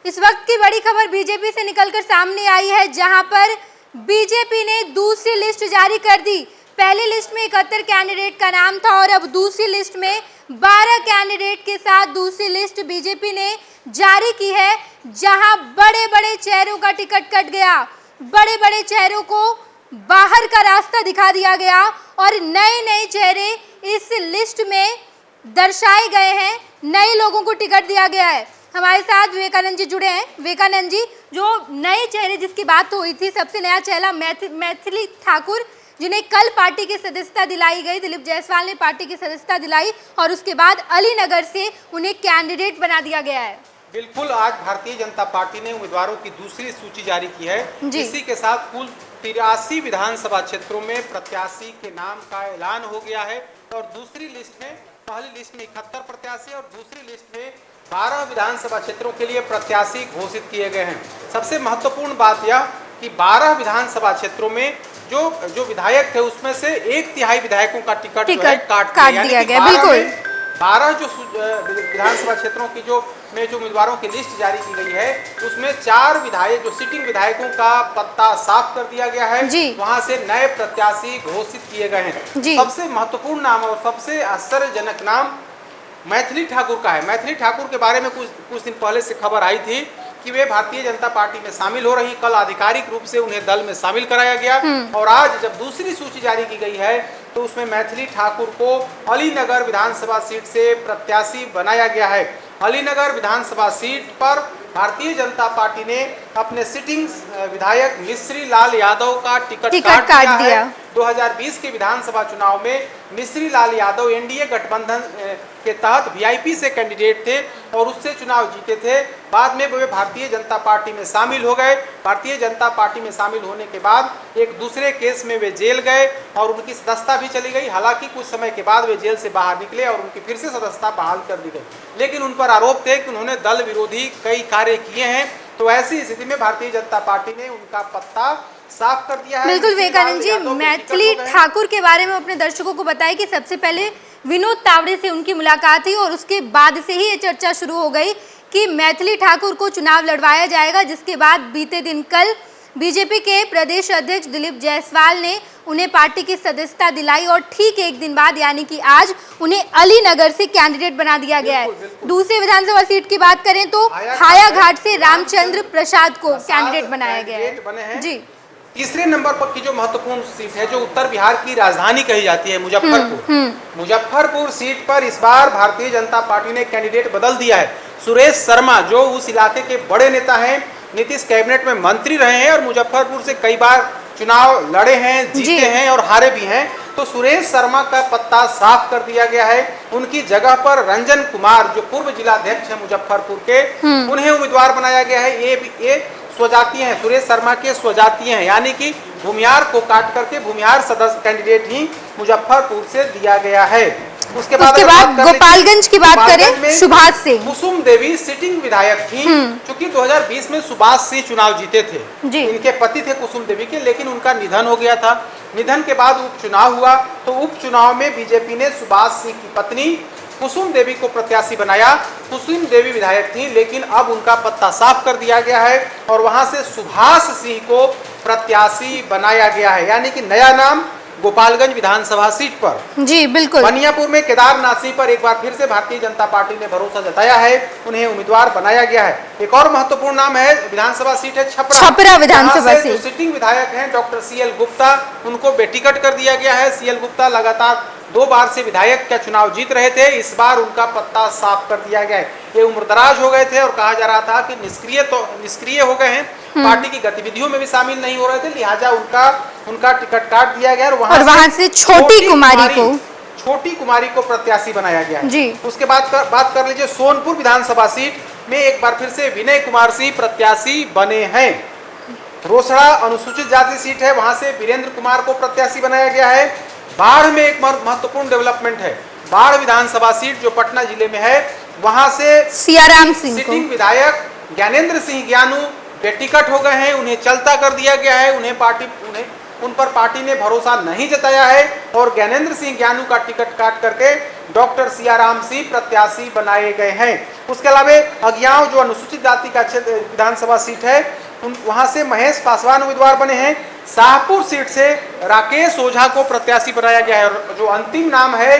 इस वक्त की बड़ी खबर बीजेपी से निकलकर सामने आई है, जहां पर बीजेपी ने दूसरी लिस्ट जारी कर दी। पहली लिस्ट में 71 कैंडिडेट का नाम था और अब दूसरी लिस्ट में 12 कैंडिडेट के साथ दूसरी लिस्ट बीजेपी ने जारी की है, जहां बड़े बड़े चेहरों का टिकट कट गया, बड़े बड़े चेहरों को बाहर का रास्ता दिखा दिया गया और नए नए चेहरे इस लिस्ट में दर्शाए गए हैं, नए लोगों को टिकट दिया गया है। हमारे साथ विवेकानंद जी जुड़े हैं। विवेकानंद जी, जो नए चेहरे जिसकी बात हुई थी, सबसे नया चेहरा मैथिली ठाकुर, जिन्हें कल पार्टी की सदस्यता दिलाई गई, दिलीप जायसवाल ने पार्टी की सदस्यता दिलाई और उसके बाद अलीनगर से उन्हें कैंडिडेट बना दिया गया है। बिल्कुल, आज भारतीय जनता पार्टी ने उम्मीदवारों की दूसरी सूची जारी की है। इसी के साथ कुल 83 विधानसभा क्षेत्रों में प्रत्याशी के नाम का ऐलान हो गया है और दूसरी लिस्ट में, पहली लिस्ट में 71 प्रत्याशी और दूसरी लिस्ट में 12 विधानसभा क्षेत्रों के लिए प्रत्याशी घोषित किए गए हैं। सबसे महत्वपूर्ण बात यह कि 12 विधानसभा क्षेत्रों में जो विधायक थे उसमें से 1/3 विधायकों का टिकट काट दिया गया। बिल्कुल, 12 जो विधानसभा क्षेत्रों की जो उम्मीदवारों की लिस्ट जारी की गई है, उसमें 4 विधायक, जो सिटिंग विधायकों का पत्ता साफ कर दिया गया है, वहां से नए प्रत्याशी घोषित किए गए हैं। सबसे महत्वपूर्ण नाम और सबसे आश्चर्यजनक नाम मैथिली ठाकुर का है। मैथिली ठाकुर के बारे में कुछ दिन पहले से खबर आई थी कि वे भारतीय जनता पार्टी में शामिल हो रही। कल आधिकारिक रूप से उन्हें दल में शामिल कराया गया और आज जब दूसरी सूची जारी की गई है तो उसमें मैथिली ठाकुर को अलीनगर विधानसभा सीट से प्रत्याशी बनाया गया है। अलीनगर विधानसभा सीट पर भारतीय जनता पार्टी ने अपने सिटिंग विधायक मिश्री लाल यादव का टिकट काट दिया है। 2020 के विधानसभा चुनाव में मिश्री लाल यादव एनडीए गठबंधन के तहत वीआईपी से कैंडिडेट थे और उससे चुनाव जीते थे। बाद में वे भारतीय जनता पार्टी में शामिल हो गए। भारतीय जनता पार्टी में शामिल होने के बाद एक दूसरे केस में वे जेल गए और उनकी सदस्यता भी चली गई। हालांकि कुछ समय के बाद वे जेल से बाहर निकले और उनकी फिर से सदस्यता बहाल कर दी गई, लेकिन उन पर आरोप थे कि उन्होंने दल विरोधी कई कार्य किए हैं। तो ऐसी स्थिति में भारतीय जनता पार्टी ने उनका पत्ता साफ कर दिया है। बिल्कुल विवेकानंद जी, मैथिली ठाकुर के बारे में अपने दर्शकों को बताएं कि सबसे पहले विनोद तावड़े से उनकी मुलाकात हुई और उसके बाद से ही ये चर्चा शुरू हो गई कि मैथिली ठाकुर को चुनाव लड़वाया जाएगा, जिसके बाद बीते दिन कल बीजेपी के प्रदेश अध्यक्ष दिलीप जायसवाल ने उन्हें पार्टी की सदस्यता दिलाई और ठीक एक दिन बाद यानी कि आज उन्हें अलीनगर से कैंडिडेट बना दिया गया है। दूसरे विधानसभा सीट की बात करें तो हायाघाट से रामचंद्र प्रसाद को कैंडिडेट बनाया गया है। जी, तीसरे नंबर पर की जो महत्वपूर्ण सीट है, जो उत्तर बिहार की राजधानी कही जाती है, मुजफ्फरपुर सीट पर इस बार भारतीय जनता पार्टी ने कैंडिडेट बदल दिया है। सुरेश शर्मा, जो उस इलाके के बड़े नेता हैं, नीतीश कैबिनेट में मंत्री रहे हैं और मुजफ्फरपुर से कई बार चुनाव लड़े हैं, जीते हैं और हारे भी हैं, तो सुरेश शर्मा का पत्ता साफ कर दिया गया है। उनकी जगह पर रंजन कुमार, जो पूर्व जिलाध्यक्ष है मुजफ्फरपुर के, उन्हें उम्मीदवार बनाया गया है। ये स्वजातीय हैं, सुरेश शर्मा के स्वजातीय हैं, यानी कि भूमिहार को काट करके भूमिहार सदस्य कैंडिडेट ही मुजफ्फरपुर से दिया गया है। उसके बाद गोपालगंज की बात करें, सुभाष सिंह, कुसुम देवी सिटिंग विधायक थी। चूंकि 2020 में सुभाष सिंह चुनाव जीते थे, इनके पति थे कुसुम देवी के, लेकिन उनका निधन हो गया था। निधन के बाद उपचुनाव हुआ तो उपचुनाव में बीजेपी ने सुभाष सिंह की पत्नी कुसुम देवी को प्रत्याशी बनाया। कुसुम देवी विधायक थी, लेकिन अब उनका पत्ता साफ कर दिया गया है और वहां से सुभाष सिंह को प्रत्याशी बनाया गया है, यानी कि नया नाम गोपालगंज विधानसभा सीट पर। जी बिल्कुल, बनियापुर में केदारनाथ सिंह पर एक बार फिर से भारतीय जनता पार्टी ने भरोसा जताया है, उन्हें उम्मीदवार बनाया गया है। एक और महत्वपूर्ण नाम है, विधानसभा सीट है छपरा विधानसभा सीट। जो सिटिंग विधायक हैं डॉक्टर सीएल गुप्ता, उनको बेटिकट कर दिया गया है। सीएल गुप्ता लगातार 2 बार से विधायक का चुनाव जीत रहे थे, इस बार उनका पत्ता साफ कर दिया गया है। ये उम्रदराज हो गए थे और कहा जा रहा था कि निष्क्रिय हो गए हैं, पार्टी की गतिविधियों में भी शामिल नहीं हो रहे थे, लिहाजा उनका टिकट काट दिया गया और वहां से छोटी कुमारी को प्रत्याशी बनाया गया है। उसके बाद बात कर लीजिए सोनपुर विधानसभा सीट में एक बार फिर से विनय कुमार सिंह प्रत्याशी बने हैं। रोसड़ा अनुसूचित जाति सीट है, वहां से वीरेंद्र कुमार को प्रत्याशी बनाया गया है। बाढ़ में एक महत्वपूर्ण डेवलपमेंट है, बाढ़ विधानसभा सीट जो पटना जिले में है, वहां से सियाराम सिंह सिटिंग विधायक ज्ञानेंद्र सिंह ज्ञानू बेटिकट हो गए हैं, उन्हें चलता कर दिया गया है। उन पर पार्टी ने भरोसा नहीं जताया है और ज्ञानेंद्र सिंह ज्ञानू का टिकट काट करके डॉक्टर सियाराम सिंह प्रत्याशी बनाए गए हैं। उसके अलावा अज्ञाव जो अनुसूचित जाति का क्षेत्र विधानसभा सीट है वहां से महेश पासवान उम्मीदवार बने हैं। शाहपुर सीट से राकेश ओझा को प्रत्याशी बनाया गया है। और जो अंतिम नाम है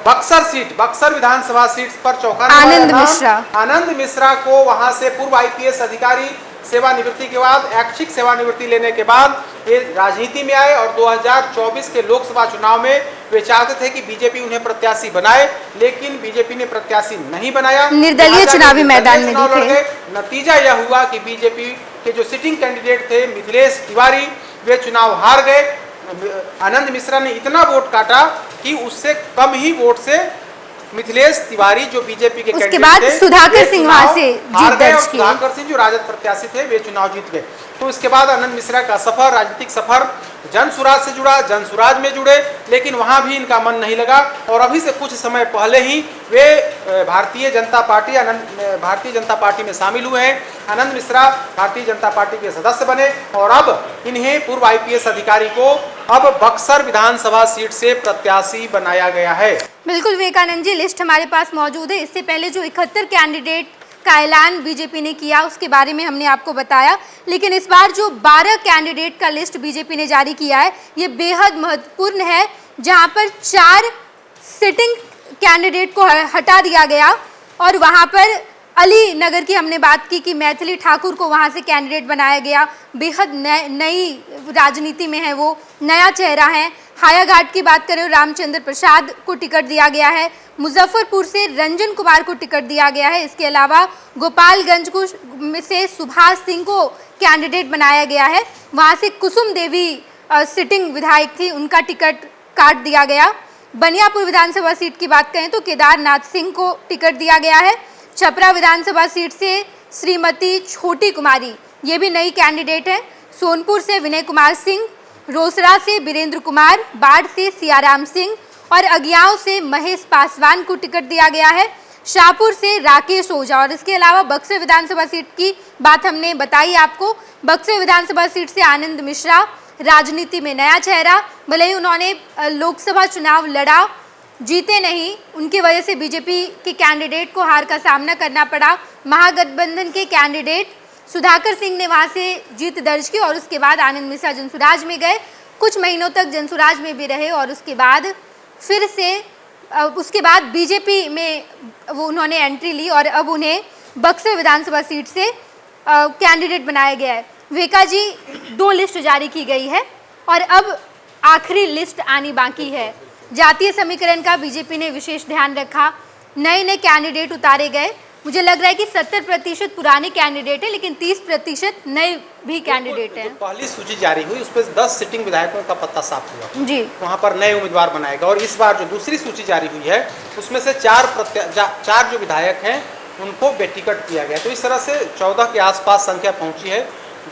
बक्सर सीट, बक्सर विधानसभा सीट पर चौका आनंद मिश्रा को वहां से पूर्व आईपीएस अधिकारी सेवानिवृत्ति के बाद ऐच्छिक सेवानिवृत्ति लेने के बाद ये राजनीति में आए और 2024 के लोकसभा चुनाव में वे चाहते थे कि बीजेपी उन्हें प्रत्याशी बनाए, लेकिन बीजेपी ने प्रत्याशी नहीं बनाया, निर्दलीय चुनावी मैदान में लड़े। नतीजा यह हुआ कि बीजेपी के जो सिटिंग कैंडिडेट थे मिथिलेश तिवारी वे चुनाव हार गए। आनंद मिश्रा ने इतना वोट काटा कि उससे कम ही वोट से मिथिलेश तिवारी जो बीजेपी के उसके बाद सुधाकर सिंह वहां से जीत दर्ज की। सुधाकर सिंह जो राजद प्रत्याशी थे वे चुनाव जीत गए। तो इसके बाद आनंद मिश्रा का सफर, राजनीतिक सफर जनसुराज से जुड़ा, जनसुराज में जुड़े, लेकिन वहां भी इनका मन नहीं लगा और अभी से कुछ समय पहले ही वे भारतीय जनता पार्टी में शामिल हुए हैं। आनंद मिश्रा भारतीय जनता पार्टी के सदस्य बने और अब इन्हें पूर्व आईपीएस अधिकारी को अब बक्सर विधानसभा सीट से प्रत्याशी बनाया गया है। बिल्कुल विवेकानंद जी, लिस्ट हमारे पास मौजूद है। इससे पहले जो 71 कैंडिडेट का ऐलान बीजेपी ने किया उसके बारे में हमने आपको बताया, लेकिन इस बार जो 12 कैंडिडेट का लिस्ट बीजेपी ने जारी किया है ये बेहद महत्वपूर्ण है, जहां पर 4 सिटिंग कैंडिडेट को हटा दिया गया और वहां पर अली नगर की हमने बात की कि मैथिली ठाकुर को वहां से कैंडिडेट बनाया गया। बेहद नई राजनीति में है, वो नया चेहरा है। हायाघाट की बात करें रामचंद्र प्रसाद को टिकट दिया गया है। मुजफ्फरपुर से रंजन कुमार को टिकट दिया गया है। इसके अलावा गोपालगंज को से सुभाष सिंह को कैंडिडेट बनाया गया है। वहां से कुसुम देवी सिटिंग विधायक थी, उनका टिकट काट दिया गया। बनियापुर विधानसभा सीट की बात करें तो केदारनाथ सिंह को टिकट दिया गया है। छपरा विधानसभा सीट से श्रीमती छोटी कुमारी, ये भी नई कैंडिडेट है। सोनपुर से विनय कुमार सिंह, रोसड़ा से बीरेंद्र कुमार, बाढ़ से सियाराम सिंह और अज्ञाव से महेश पासवान को टिकट दिया गया है। शाहपुर से राकेश ओझा और इसके अलावा बक्सर विधानसभा सीट की बात हमने बताई आपको। बक्सर विधानसभा सीट से आनंद मिश्रा, राजनीति में नया चेहरा, भले ही उन्होंने लोकसभा चुनाव लड़ा, जीते नहीं, उनकी वजह से बीजेपी के कैंडिडेट को हार का सामना करना पड़ा। महागठबंधन के कैंडिडेट सुधाकर सिंह ने वहां से जीत दर्ज की और उसके बाद आनंद मिश्रा जनसुराज में गए, कुछ महीनों तक जनसुराज में भी रहे और उसके बाद फिर से बीजेपी में वो उन्होंने एंट्री ली और अब उन्हें बक्सर विधानसभा सीट से कैंडिडेट बनाया गया है। विवेका जी, 2 लिस्ट जारी की गई है और अब आखिरी लिस्ट आनी बाकी है। जातीय समीकरण का बीजेपी ने विशेष ध्यान रखा, नए कैंडिडेट उतारे गए। मुझे लग रहा है कि 70% पुराने कैंडिडेट है, लेकिन 30% नए भी कैंडिडेट हैं। पहली सूची जारी हुई उस पर 10 सिटिंग विधायकों का पत्ता साफ हुआ जी, वहां पर नए उम्मीदवार बनाएगा। और इस बार जो दूसरी सूची जारी हुई है उसमें से 4 जो विधायक हैं उनको बेटिकट किया गया। तो इस तरह से 14 के आसपास संख्या पहुंची है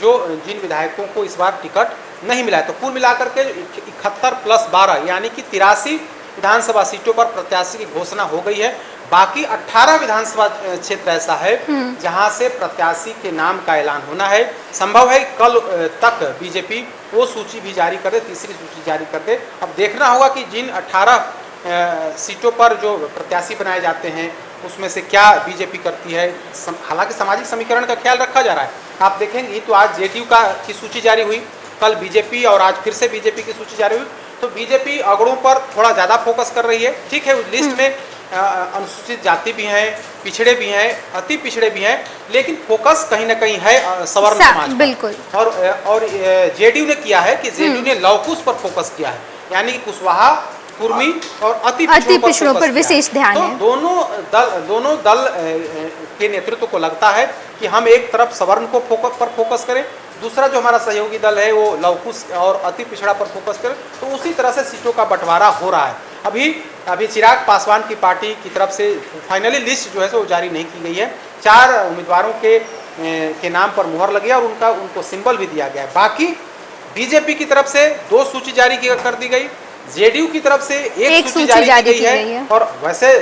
जिन विधायकों को इस बार टिकट नहीं मिला है। तो कुल मिलाकर के 71 + 12 यानी कि 83 विधानसभा सीटों पर प्रत्याशी की घोषणा हो गई है। बाकी 18 विधानसभा क्षेत्र ऐसा है जहां से प्रत्याशी के नाम का ऐलान होना है। संभव है कल तक बीजेपी वो सूची भी जारी कर दे, तीसरी सूची जारी कर दे। अब देखना होगा कि जिन 18 सीटों पर जो प्रत्याशी बनाए जाते हैं उसमें से क्या बीजेपी करती है। हालांकि सामाजिक समीकरण का ख्याल रखा जा रहा है। आप देखेंगे तो आज जेडीयू की सूची जारी हुई, कल बीजेपी और आज फिर से बीजेपी की सूची जारी हुई। तो बीजेपी अगड़ों पर थोड़ा ज़्यादा फोकस कर रही है। ठीक है, लिस्ट में अनुसूचित जाति भी हैं, पिछड़े भी हैं, अति पिछड़े भी हैं, लेकिन फोकस कहीं ना कहीं है सवर्ण समाज बिल्कुल। और जेडीयू ने किया है कि जेडीयू ने लवकुश पर फोकस किया है, यानी कि कुशवाहा, कुर्मी और अति पिछड़ों पर विशेष ध्यान है। दोनों दल के नेतृत्व को लगता है कि हम एक तरफ सवर्ण को फोकस करें, दूसरा जो हमारा सहयोगी दल है वो लवकुश और अति पिछड़ा पर फोकस करें। तो उसी तरह से सीटों का बंटवारा हो रहा है। अभी चिराग पासवान की पार्टी की तरफ से फाइनली लिस्ट जो है वो जारी नहीं की गई है। 4 उम्मीदवारों के नाम पर मुहर लगी है और उनको सिंबल भी दिया गया है। बाकी बीजेपी की तरफ से 2 सूची जारी कर दी गई, जेडीयू की तरफ से एक सूची जारी की गई है और वैसे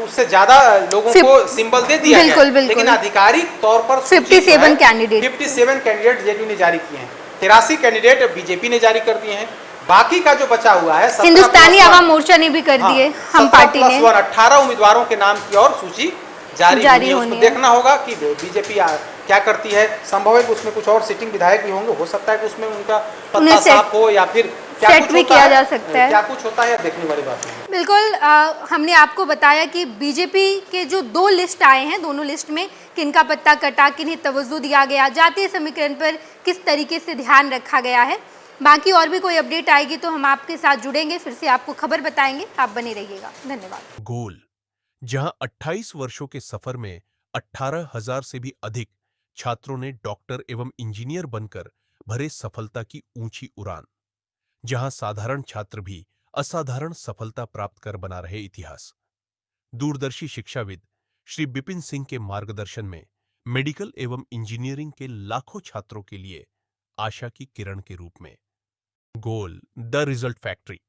उससे ज्यादा लोगों को सिंबल दे दिया गया है। लेकिन आधिकारिक तौर पर 57 कैंडिडेट जेडीयू ने जारी किए हैं। 83 कैंडिडेट बीजेपी ने जारी कर दिए हैं। बाकी का जो बचा हुआ है 17 हिंदुस्तानी +1 आवाम मोर्चा ने भी कर दिए, हम 17 पार्टी ने। +1 18 उम्मीदवारों के नाम की और सूची जारी होनी है। उसमें देखना होगा कि बीजेपी क्या करती है। संभव है कि उसमें कुछ और सिटिंग विधायक भी होंगे, हो सकता है कि उसमें उनका पत्ता साफ हो या फिर क्या सेट कुछ भी होता किया है, जा सकता है। क्या कुछ होता है या देखने वाली बात है। बिल्कुल हमने आपको बताया कि बीजेपी के जो 2 लिस्ट आए हैं, दोनों लिस्ट में किनका पत्ता कटा, किन्हें तवज्जो दिया गया, जातीय समीकरण पर किस तरीके से ध्यान रखा गया है। बाकी और भी कोई अपडेट आएगी तो हम आपके साथ जुड़ेंगे, फिर से आपको खबर बताएंगे। आप बने रहिएगा। धन्यवाद। गोल, जहां 28 वर्षों के सफर में 18,000 से भी अधिक छात्रों ने डॉक्टर एवं इंजीनियर बनकर भरे सफलता की ऊंची उड़ान, जहां साधारण छात्र भी असाधारण सफलता प्राप्त कर बना रहे इतिहास। दूरदर्शी शिक्षाविद श्री बिपिन सिंह के मार्गदर्शन में मेडिकल एवं इंजीनियरिंग के लाखों छात्रों के लिए आशा की किरण के रूप में गोल द रिजल्ट फैक्ट्री।